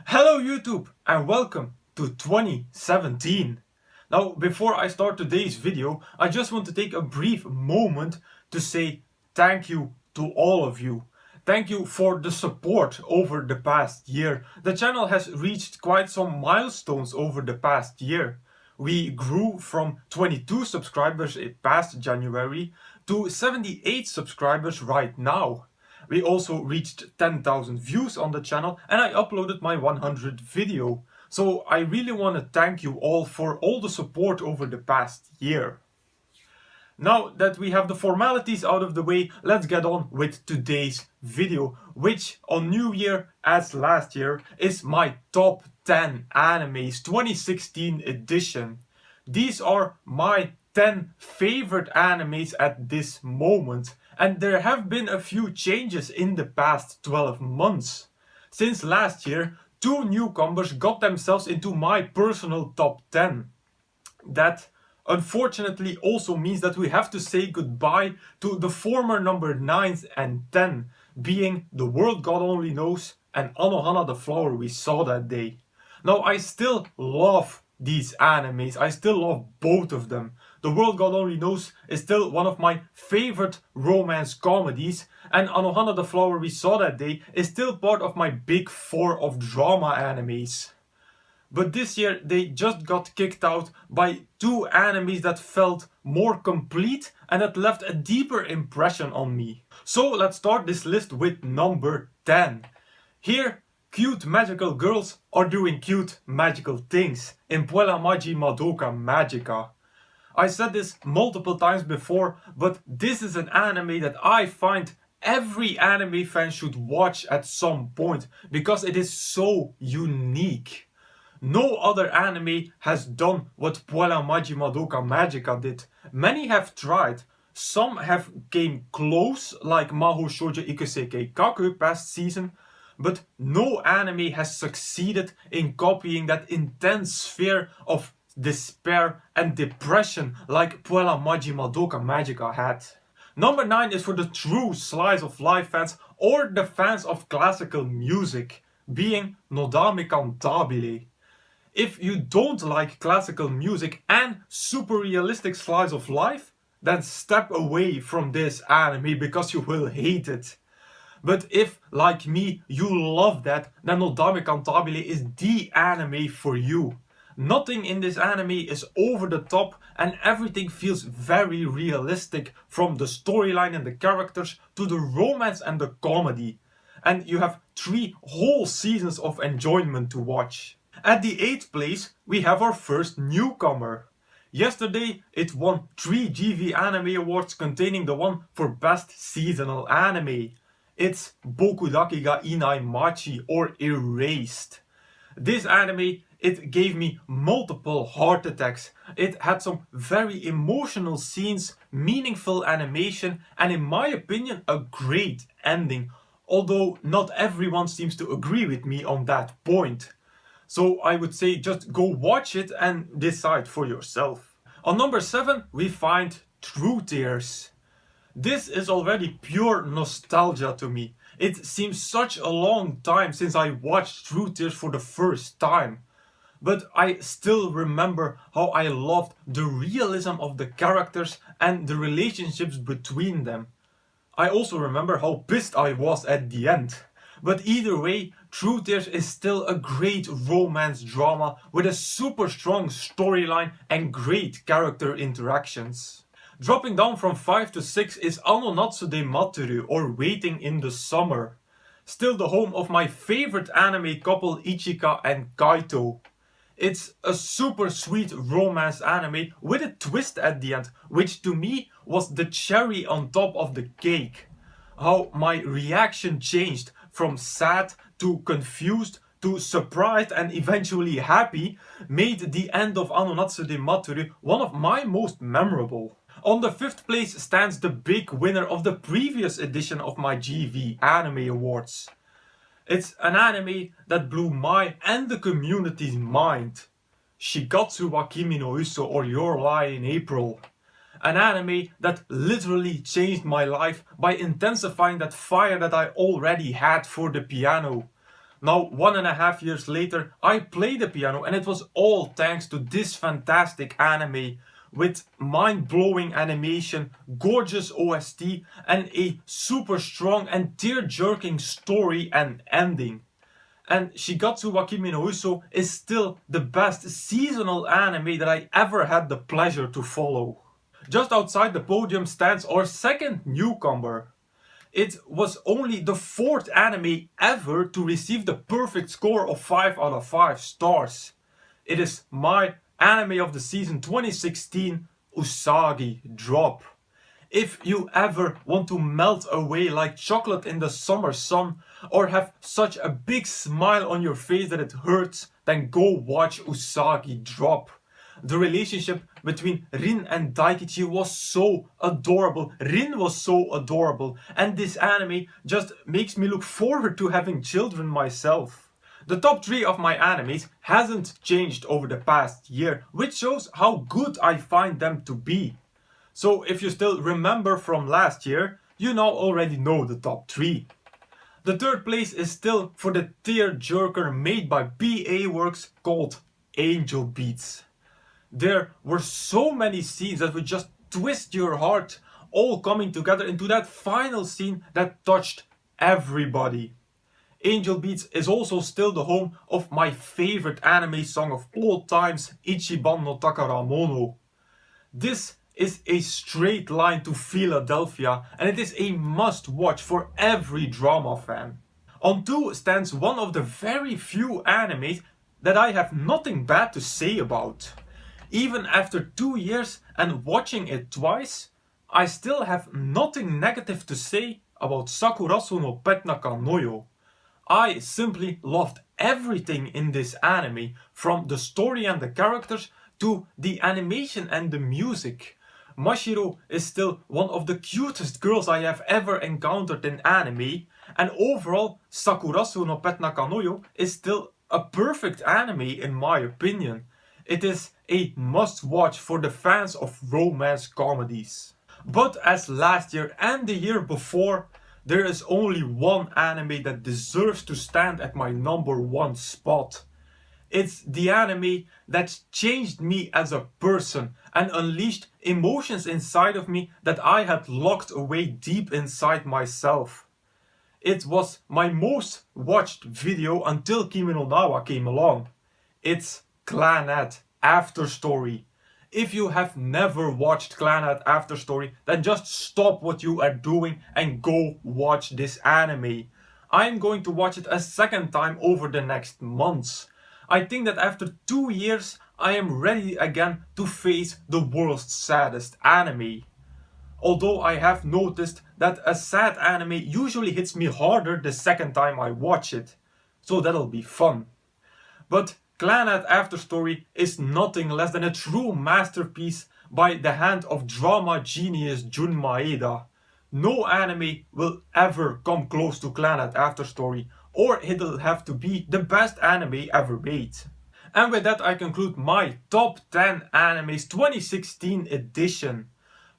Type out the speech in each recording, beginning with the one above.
Hello YouTube and welcome to 2017. Now before I start today's video, I just want to take a brief moment to say thank you to all of you. Thank you for the support over the past year. The channel has reached quite some milestones over the past year. We grew from 22 subscribers in past January to 78 subscribers right now. We also reached 10,000 views on the channel and I uploaded my 100th video. So I really want to thank you all for all the support over the past year. Now that we have the formalities out of the way, let's get on with today's video, which on New Year, as last year, is my top 10 animes 2016 edition. These are my 10 favorite animes at this moment, and there have been a few changes in the past 12 months. Since last year, two newcomers got themselves into my personal top 10. That unfortunately also means that we have to say goodbye to the former number 9 and 10, being The World God Only Knows and Anohana the Flower We Saw That Day. Now I still love these animes, I still love both of them. The World God Only Knows is still one of my favorite romance comedies, and Anohana the Flower We Saw That Day is still part of my big four of drama animes. But this year they just got kicked out by two animes that felt more complete and that left a deeper impression on me. So let's start this list with number 10. Here, cute magical girls are doing cute magical things in Puella Magi Madoka Magica. I said this multiple times before, but this is an anime that I find every anime fan should watch at some point because it is so unique. No other anime has done what Puella Magi Madoka Magica did. Many have tried. Some have came close, like Mahou Shoujo Ikusei Kaku past season, but no anime has succeeded in copying that intense sphere of despair and depression like Puella Magi Madoka Magica had. Number 9 is for the true slice of life fans or the fans of classical music, being Nodame Cantabile. If you don't like classical music and super realistic slice of life, then step away from this anime because you will hate it. But if, like me, you love that, then Nodame Cantabile is the anime for you. Nothing in this anime is over the top and everything feels very realistic, from the storyline and the characters to the romance and the comedy. And you have 3 whole seasons of enjoyment to watch. At the 8th place, we have our first newcomer. Yesterday, it won 3 GV Anime Awards, containing the one for Best Seasonal Anime. It's Bokudake ga Inai Machi, or Erased. This anime, it gave me multiple heart attacks. It had some very emotional scenes, meaningful animation, and in my opinion, a great ending. Although not everyone seems to agree with me on that point. So I would say just go watch it and decide for yourself. On number 7, we find True Tears. This is already pure nostalgia to me. It seems such a long time since I watched True Tears for the first time. But I still remember how I loved the realism of the characters and the relationships between them. I also remember how pissed I was at the end. But either way, True Tears is still a great romance drama with a super strong storyline and great character interactions. Dropping down from 5 to 6 is Ano Natsude Matsuru, or Waiting in the Summer. Still the home of my favorite anime couple Ichika and Kaito. It's a super sweet romance anime with a twist at the end, which to me was the cherry on top of the cake. How my reaction changed from sad to confused to surprised and eventually happy made the end of Ano Natsude Matsuru one of my most memorable. On the 5th place stands the big winner of the previous edition of my GV Anime Awards. It's an anime that blew my and the community's mind. Shigatsu wa Kimi no Uso, or Your Lie in April. An anime that literally changed my life by intensifying that fire that I already had for the piano. Now 1.5 years later, I play the piano, and it was all thanks to this fantastic anime with mind-blowing animation, gorgeous OST, and a super strong and tear-jerking story and ending. And Shigatsu wa Kimi no Uso is still the best seasonal anime that I ever had the pleasure to follow. Just outside the podium stands our second newcomer. It was only the 4th anime ever to receive the perfect score of 5 out of 5 stars. It is my anime of the season 2016, Usagi Drop. If you ever want to melt away like chocolate in the summer sun, or have such a big smile on your face that it hurts, then go watch Usagi Drop. The relationship between Rin and Daikichi was so adorable. Rin was so adorable, and this anime just makes me look forward to having children myself. The top 3 of my animes hasn't changed over the past year, which shows how good I find them to be. So if you still remember from last year, you now already know the top 3. The 3rd place is still for the tear-jerker made by BA Works called Angel Beats. There were so many scenes that would just twist your heart, all coming together into that final scene that touched everybody. Angel Beats is also still the home of my favorite anime song of all times, Ichiban no Takaramono. This is a straight line to Philadelphia, and it is a must watch for every drama fan. On 2 stands one of the very few animes that I have nothing bad to say about. Even after 2 years and watching it twice, I still have nothing negative to say about Sakurasu no Pet Nakanoyo. I simply loved everything in this anime, from the story and the characters to the animation and the music. Mashiro is still one of the cutest girls I have ever encountered in anime, and overall Sakurasu no Pet Nakanoyo is still a perfect anime in my opinion. It is a must-watch for the fans of romance comedies. But as last year and the year before, there is only one anime that deserves to stand at my number 1 spot. It's the anime that changed me as a person and unleashed emotions inside of me that I had locked away deep inside myself. It was my most watched video until Kimi no Na wa came along. It's Clannad After Story. If you have never watched Clannad After Story, then just stop what you are doing and go watch this anime. I'm going to watch it a second time over the next months. I think that after 2 years, I am ready again to face the world's saddest anime. Although I have noticed that a sad anime usually hits me harder the second time I watch it. So that'll be fun. But Clannad After Story is nothing less than a true masterpiece by the hand of drama genius Jun Maeda. No anime will ever come close to Clannad After Story, or it'll have to be the best anime ever made. And with that I conclude my top 10 animes 2016 edition.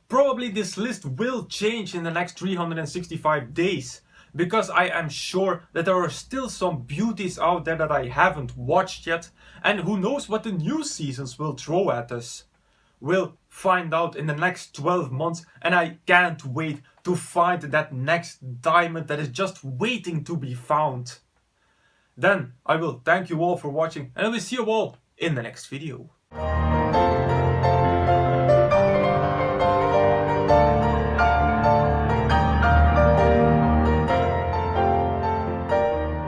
Probably this list will change in the next 365 days, because I am sure that there are still some beauties out there that I haven't watched yet, and who knows what the new seasons will throw at us. We'll find out in the next 12 months, and I can't wait to find that next diamond that is just waiting to be found. Then I will thank you all for watching, and I will see you all in the next video.